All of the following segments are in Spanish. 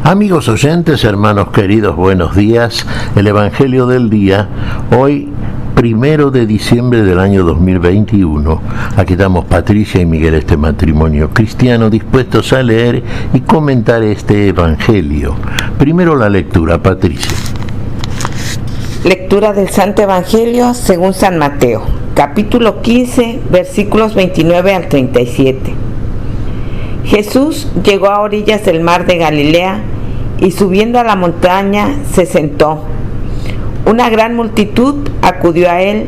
Amigos oyentes, hermanos queridos, buenos días. El Evangelio del día, hoy 1 de diciembre del año 2021. Aquí estamos Patricia y Miguel, este matrimonio cristiano, dispuestos a leer y comentar este Evangelio. Primero la lectura, Patricia. Lectura del Santo Evangelio según San Mateo, capítulo 15, versículos 29 al 37. Jesús llegó a orillas del mar de Galilea y subiendo a la montaña se sentó. Una gran multitud acudió a él,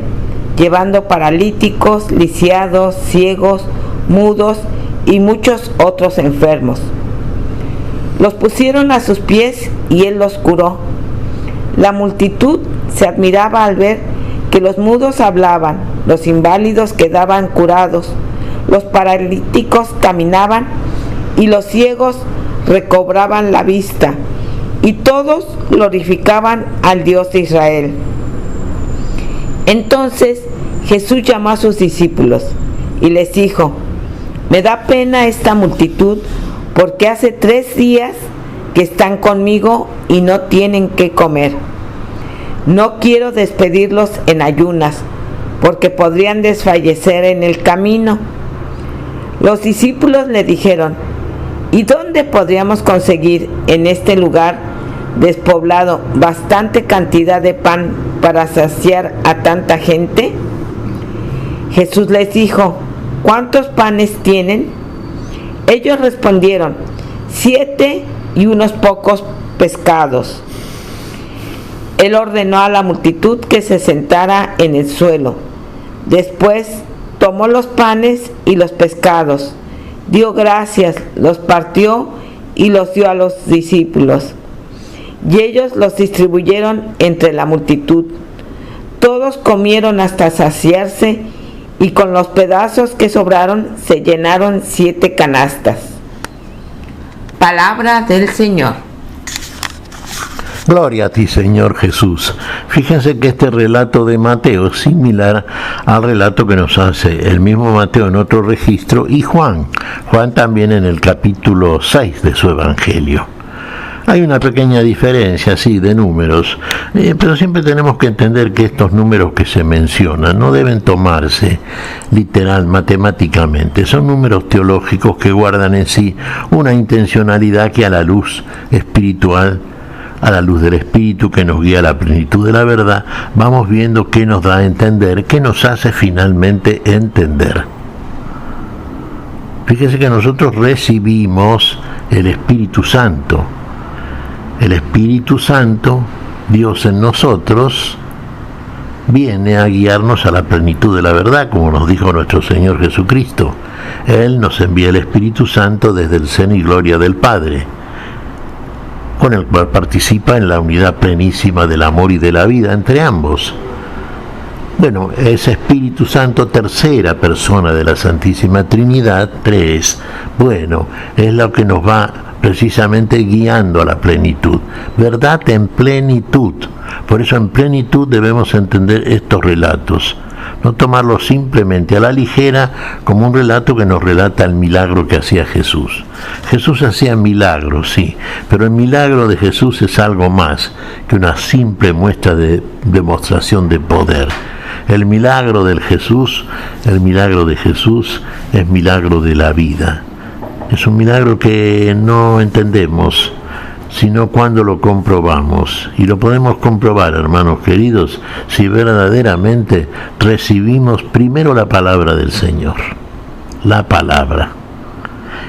llevando paralíticos, lisiados, ciegos, mudos y muchos otros enfermos. Los pusieron a sus pies y él los curó. La multitud se admiraba al ver que los mudos hablaban, los inválidos quedaban curados, los paralíticos caminaban y los ciegos recobraban la vista, y todos glorificaban al Dios de Israel. Entonces Jesús llamó a sus discípulos y les dijo: me da pena esta multitud, porque hace 3 días que están conmigo y no tienen qué comer. No quiero despedirlos en ayunas, porque podrían desfallecer en el camino. Los discípulos le dijeron: ¿y dónde podríamos conseguir en este lugar despoblado bastante cantidad de pan para saciar a tanta gente? Jesús les dijo: ¿cuántos panes tienen? Ellos respondieron: 7 y unos pocos pescados. Él ordenó a la multitud que se sentara en el suelo. Después tomó los panes y los pescados, dio gracias, los partió y los dio a los discípulos. Y ellos los distribuyeron entre la multitud. Todos comieron hasta saciarse, y con los pedazos que sobraron se llenaron 7 canastas. Palabra del Señor. Gloria a ti, Señor Jesús. Fíjense que este relato de Mateo es similar al relato que nos hace el mismo Mateo en otro registro y Juan también en el capítulo 6 de su Evangelio. Hay una pequeña diferencia, sí, de números, pero siempre tenemos que entender que estos números que se mencionan no deben tomarse literal, matemáticamente. Son números teológicos que guardan en sí una intencionalidad que a la luz espiritual, a la luz del Espíritu que nos guía a la plenitud de la verdad, vamos viendo qué nos da a entender, qué nos hace finalmente entender. Fíjese que nosotros recibimos el Espíritu Santo. El Espíritu Santo, Dios en nosotros, viene a guiarnos a la plenitud de la verdad, como nos dijo nuestro Señor Jesucristo. Él nos envía el Espíritu Santo desde el seno y gloria del Padre, con el cual participa en la unidad plenísima del amor y de la vida entre ambos. Bueno, ese Espíritu Santo, tercera persona de la Santísima Trinidad, 3, bueno, es lo que nos va precisamente guiando a la plenitud. Verdad en plenitud. Por eso en plenitud debemos entender estos relatos. No tomarlos simplemente a la ligera como un relato que nos relata el milagro que hacía Jesús. Jesús hacía milagros, sí, pero el milagro de Jesús es algo más que una simple muestra de demostración de poder. El milagro de Jesús es milagro de la vida. Es un milagro que no entendemos, sino cuando lo comprobamos. Y lo podemos comprobar, hermanos queridos, si verdaderamente recibimos primero la palabra del Señor, la palabra,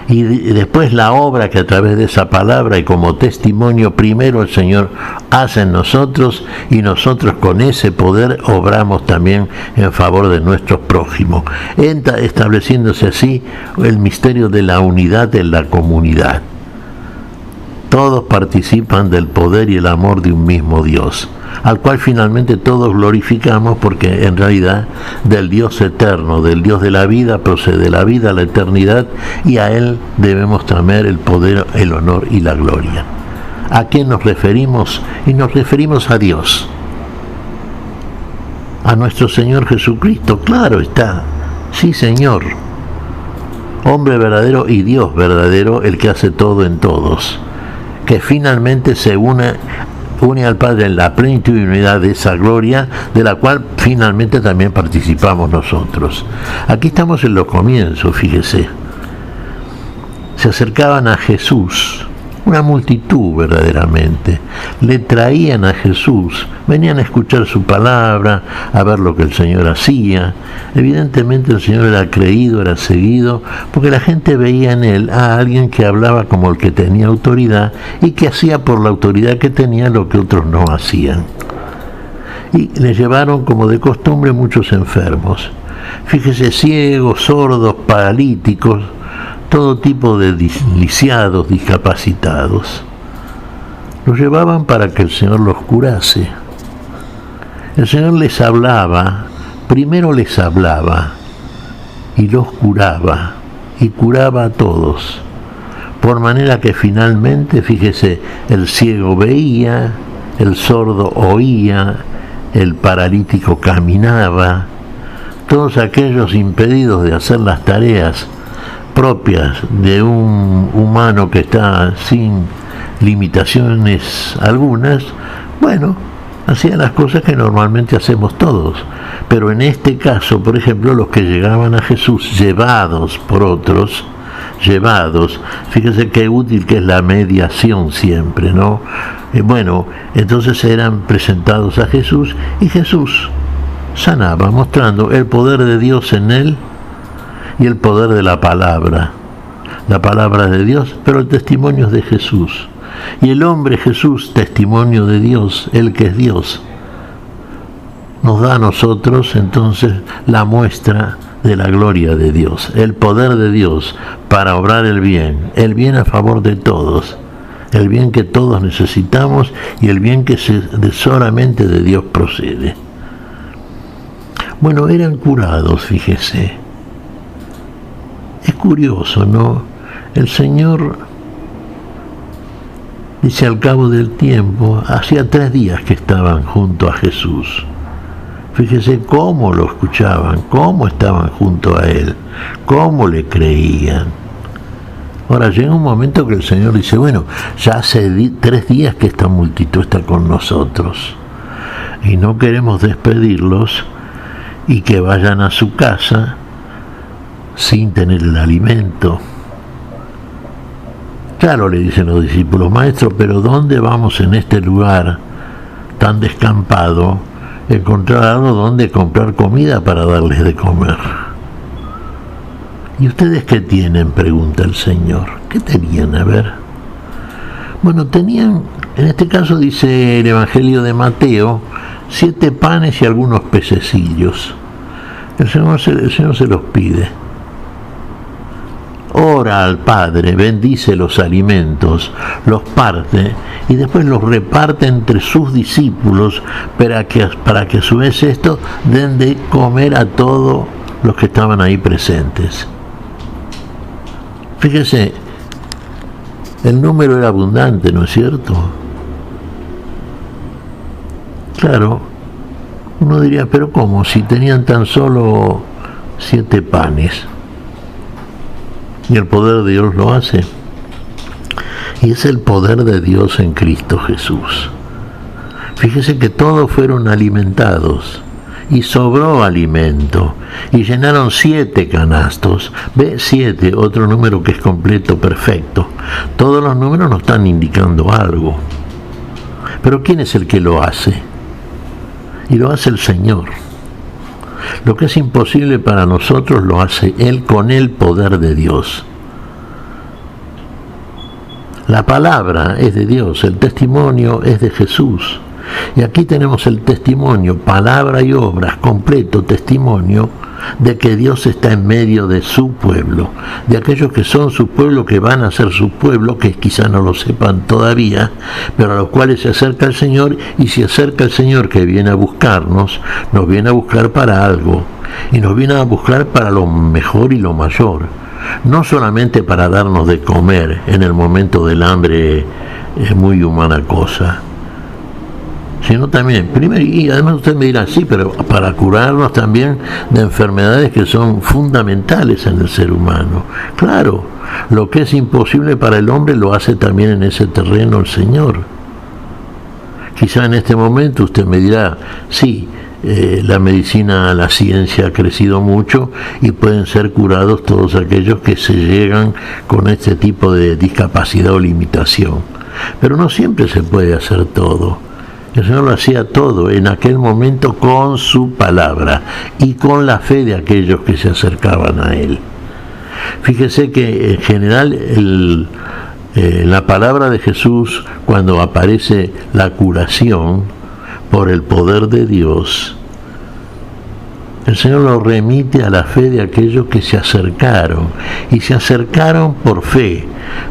y después la obra que a través de esa palabra y como testimonio primero el Señor hace en nosotros, y nosotros con ese poder obramos también en favor de nuestros prójimos, estableciéndose así el misterio de la unidad en la comunidad. Todos participan del poder y el amor de un mismo Dios, al cual finalmente todos glorificamos, porque en realidad del Dios eterno, del Dios de la vida, procede la vida, la eternidad, y a Él debemos traer el poder, el honor y la gloria. ¿A quién nos referimos? Y nos referimos a Dios, a nuestro Señor Jesucristo, claro está, sí, Señor, hombre verdadero y Dios verdadero, el que hace todo en todos. que finalmente se une al Padre en la plenitud y unidad de esa gloria, de la cual finalmente también participamos nosotros. Aquí estamos en los comienzos, fíjese. Se acercaban a Jesús, una multitud verdaderamente, le traían a Jesús, venían a escuchar su palabra, a ver lo que el Señor hacía. Evidentemente el Señor era creído, era seguido, porque la gente veía en él a alguien que hablaba como el que tenía autoridad y que hacía por la autoridad que tenía lo que otros no hacían. Y le llevaron, como de costumbre, muchos enfermos. Fíjese, ciegos, sordos, paralíticos, todo tipo de lisiados, discapacitados. Los llevaban para que el Señor los curase. El Señor les hablaba, primero les hablaba y los curaba, y curaba a todos. Por manera que finalmente, fíjese, el ciego veía, el sordo oía, el paralítico caminaba, todos aquellos impedidos de hacer las tareas propias de un humano que está sin limitaciones algunas, bueno, hacían las cosas que normalmente hacemos todos. Pero en este caso, por ejemplo, los que llegaban a Jesús llevados por otros, fíjese qué útil que es la mediación siempre, ¿no? Bueno, entonces eran presentados a Jesús y Jesús sanaba, mostrando el poder de Dios en él y el poder de la palabra de Dios, pero el testimonio es de Jesús. Y el hombre Jesús, testimonio de Dios, el que es Dios, nos da a nosotros entonces la muestra de la gloria de Dios, el poder de Dios para obrar el bien a favor de todos, el bien que todos necesitamos y el bien que solamente de Dios procede. Bueno, eran curados, fíjese. Es curioso, ¿no? El Señor dice al cabo del tiempo, hacía 3 días que estaban junto a Jesús. Fíjese cómo lo escuchaban, cómo estaban junto a Él, cómo le creían. Ahora llega un momento que el Señor dice, bueno, ya hace 3 días que esta multitud está con nosotros y no queremos despedirlos y que vayan a su casa sin tener el alimento. Claro, le dicen los discípulos, maestro, pero ¿dónde vamos en este lugar tan descampado encontrar algo donde comprar comida para darles de comer? ¿Y ustedes qué tienen?, pregunta el Señor. ¿Qué tenían? A ver. Bueno, tenían, en este caso dice el Evangelio de Mateo, 7 panes y algunos pececillos. El Señor se los pide. Ora al Padre, bendice los alimentos, los parte y después los reparte entre sus discípulos para que a su vez estos den de comer a todos los que estaban ahí presentes. Fíjese, el número era abundante, ¿no es cierto? Claro, uno diría, pero ¿cómo? Si tenían tan solo 7 panes. Y el poder de Dios lo hace. Y es el poder de Dios en Cristo Jesús. Fíjese que todos fueron alimentados y sobró alimento y llenaron 7 canastos. Ve, 7, otro número que es completo, perfecto. Todos los números nos están indicando algo. Pero ¿quién es el que lo hace? Y lo hace el Señor. Lo que es imposible para nosotros lo hace Él con el poder de Dios. La palabra es de Dios, el testimonio es de Jesús. Y aquí tenemos el testimonio, palabra y obras, completo testimonio de que Dios está en medio de su pueblo, de aquellos que son su pueblo, que van a ser su pueblo, que quizá no lo sepan todavía, pero a los cuales se acerca el Señor, y se acerca el Señor que viene a buscarnos, nos viene a buscar para algo, y nos viene a buscar para lo mejor y lo mayor, no solamente para darnos de comer en el momento del hambre, es muy humana cosa, sino también, primero, y además usted me dirá, sí, pero para curarnos también de enfermedades que son fundamentales en el ser humano. Claro, lo que es imposible para el hombre lo hace también en ese terreno el Señor. Quizá en este momento usted me dirá, sí, la medicina, la ciencia ha crecido mucho y pueden ser curados todos aquellos que se llegan con este tipo de discapacidad o limitación. Pero no siempre se puede hacer todo. El Señor lo hacía todo en aquel momento con su palabra y con la fe de aquellos que se acercaban a Él. Fíjese que en general la palabra de Jesús, cuando aparece la curación por el poder de Dios, el Señor lo remite a la fe de aquellos que se acercaron, y se acercaron por fe,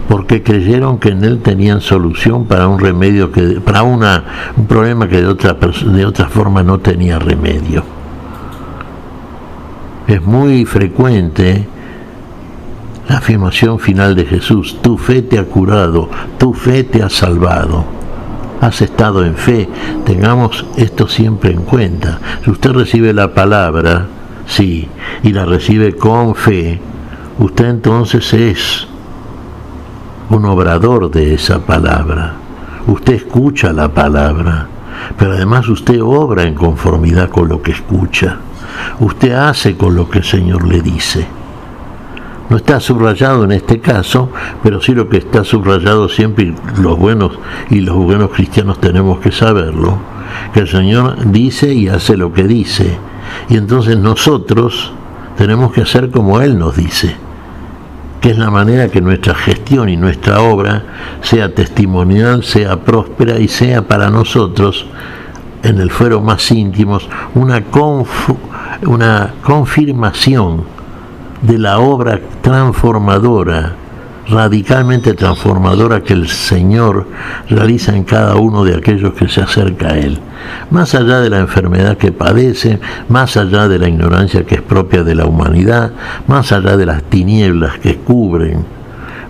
porque creyeron que en Él tenían solución para un remedio para un problema que de otra forma no tenía remedio. Es muy frecuente la afirmación final de Jesús: tu fe te ha curado, tu fe te ha salvado. Has estado en fe. Tengamos esto siempre en cuenta. Si usted recibe la palabra, sí, y la recibe con fe, usted entonces es un obrador de esa palabra. Usted escucha la palabra, pero además usted obra en conformidad con lo que escucha. Usted hace con lo que el Señor le dice. No está subrayado en este caso, pero sí lo que está subrayado siempre, y los buenos cristianos tenemos que saberlo, que el Señor dice y hace lo que dice, y entonces nosotros tenemos que hacer como Él nos dice, que es la manera que nuestra gestión y nuestra obra sea testimonial, sea próspera y sea para nosotros, en el fuero más íntimos, una confirmación de la obra transformadora, radicalmente transformadora, que el Señor realiza en cada uno de aquellos que se acerca a Él. Más allá de la enfermedad que padece, más allá de la ignorancia que es propia de la humanidad, más allá de las tinieblas que cubren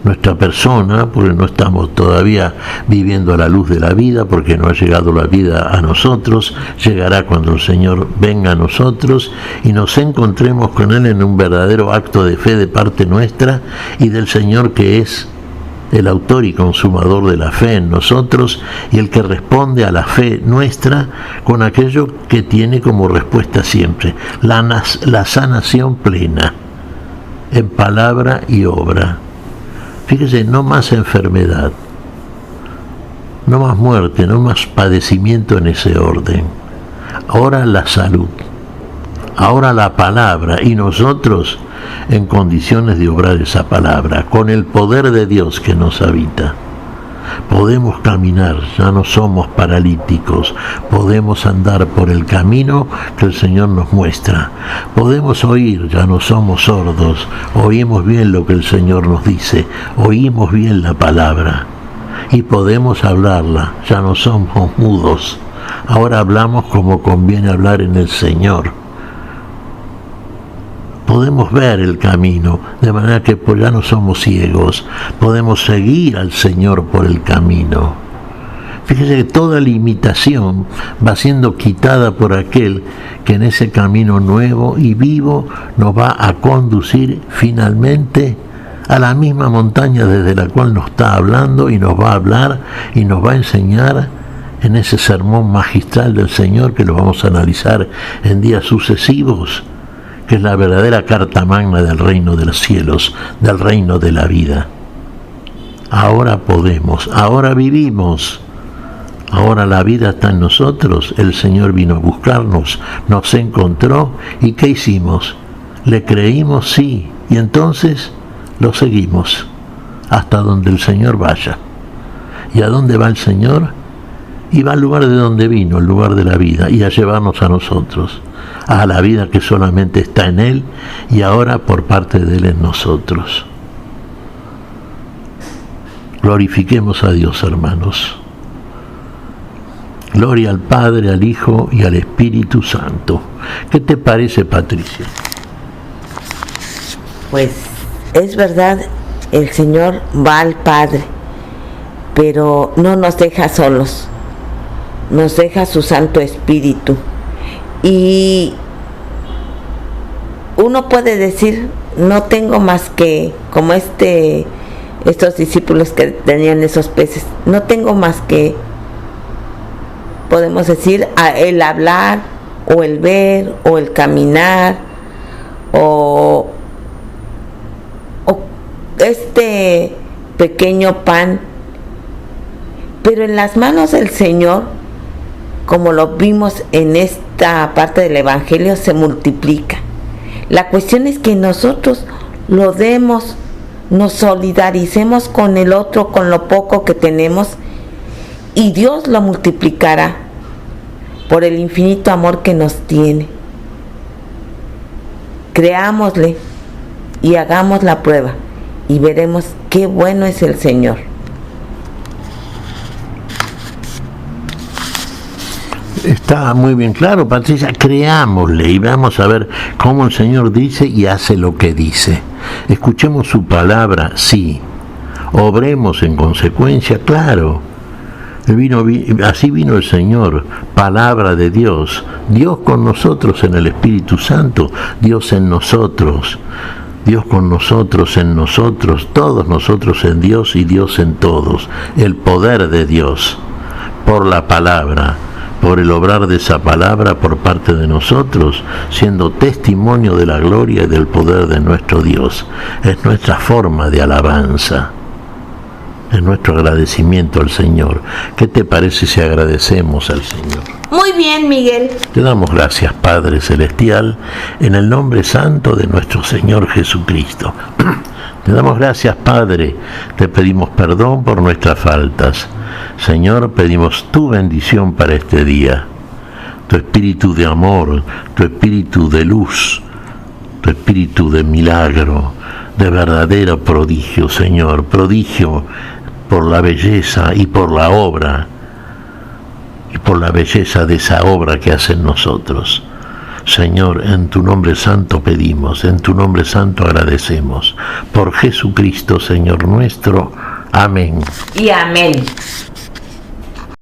nuestra persona, porque no estamos todavía viviendo a la luz de la vida, porque no ha llegado la vida a nosotros. Llegará cuando el Señor venga a nosotros y nos encontremos con Él en un verdadero acto de fe de parte nuestra y del Señor, que es el autor y consumador de la fe en nosotros, y el que responde a la fe nuestra con aquello que tiene como respuesta siempre la sanación plena en palabra y obra. Fíjese, no más enfermedad, no más muerte, no más padecimiento en ese orden. Ahora la salud, ahora la palabra, y nosotros en condiciones de obrar esa palabra, con el poder de Dios que nos habita. Podemos caminar, ya no somos paralíticos, podemos andar por el camino que el Señor nos muestra. Podemos oír, ya no somos sordos, oímos bien lo que el Señor nos dice, oímos bien la palabra. Y podemos hablarla, ya no somos mudos, ahora hablamos como conviene hablar en el Señor. Podemos ver el camino, de manera que ya no somos ciegos, podemos seguir al Señor por el camino. Fíjese que toda limitación va siendo quitada por aquel que en ese camino nuevo y vivo nos va a conducir finalmente a la misma montaña desde la cual nos está hablando, y nos va a hablar y nos va a enseñar en ese sermón magistral del Señor, que lo vamos a analizar en días sucesivos, que es la verdadera carta magna del reino de los cielos, del reino de la vida. Ahora podemos, ahora vivimos, ahora la vida está en nosotros. El Señor vino a buscarnos, nos encontró, y ¿qué hicimos? Le creímos, sí, y entonces lo seguimos hasta donde el Señor vaya. ¿Y a dónde va el Señor? Y va al lugar de donde vino, el lugar de la vida, y a llevarnos a nosotros, a la vida que solamente está en Él, y ahora por parte de Él en nosotros. Glorifiquemos a Dios, hermanos. Gloria al Padre, al Hijo y al Espíritu Santo. ¿Qué te parece, Patricia? Pues es verdad, el Señor va al Padre, pero no nos deja solos. nos deja su Santo Espíritu. Y uno puede decir, no tengo más que, como estos discípulos que tenían esos peces, no tengo más que, podemos decir, el hablar, o el ver, o el caminar, o este pequeño pan, pero en las manos del Señor, como lo vimos en esta parte del Evangelio, se multiplica. La cuestión es que nosotros lo demos, nos solidaricemos con el otro, con lo poco que tenemos, y Dios lo multiplicará por el infinito amor que nos tiene. Creámosle y hagamos la prueba y veremos qué bueno es el Señor. Está muy bien claro, Patricia, creámosle y vamos a ver cómo el Señor dice y hace lo que dice. Escuchemos su palabra, sí. Obremos en consecuencia, claro. Así vino el Señor, palabra de Dios, Dios con nosotros en el Espíritu Santo, Dios en nosotros, Dios con nosotros, en nosotros, todos nosotros en Dios y Dios en todos, el poder de Dios, por la palabra, por el obrar de esa palabra por parte de nosotros, siendo testimonio de la gloria y del poder de nuestro Dios. Es nuestra forma de alabanza, es nuestro agradecimiento al Señor. ¿Qué te parece si agradecemos al Señor? Muy bien, Miguel. Te damos gracias, Padre Celestial, en el nombre santo de nuestro Señor Jesucristo. Te damos gracias, Padre, te pedimos perdón por nuestras faltas. Señor, pedimos tu bendición para este día, tu espíritu de amor, tu espíritu de luz, tu espíritu de milagro, de verdadero prodigio, Señor, prodigio por la belleza y por la obra, y por la belleza de esa obra que hace en nosotros. Señor, en tu nombre santo pedimos, en tu nombre santo agradecemos. Por Jesucristo, Señor nuestro. Amén. Y amén.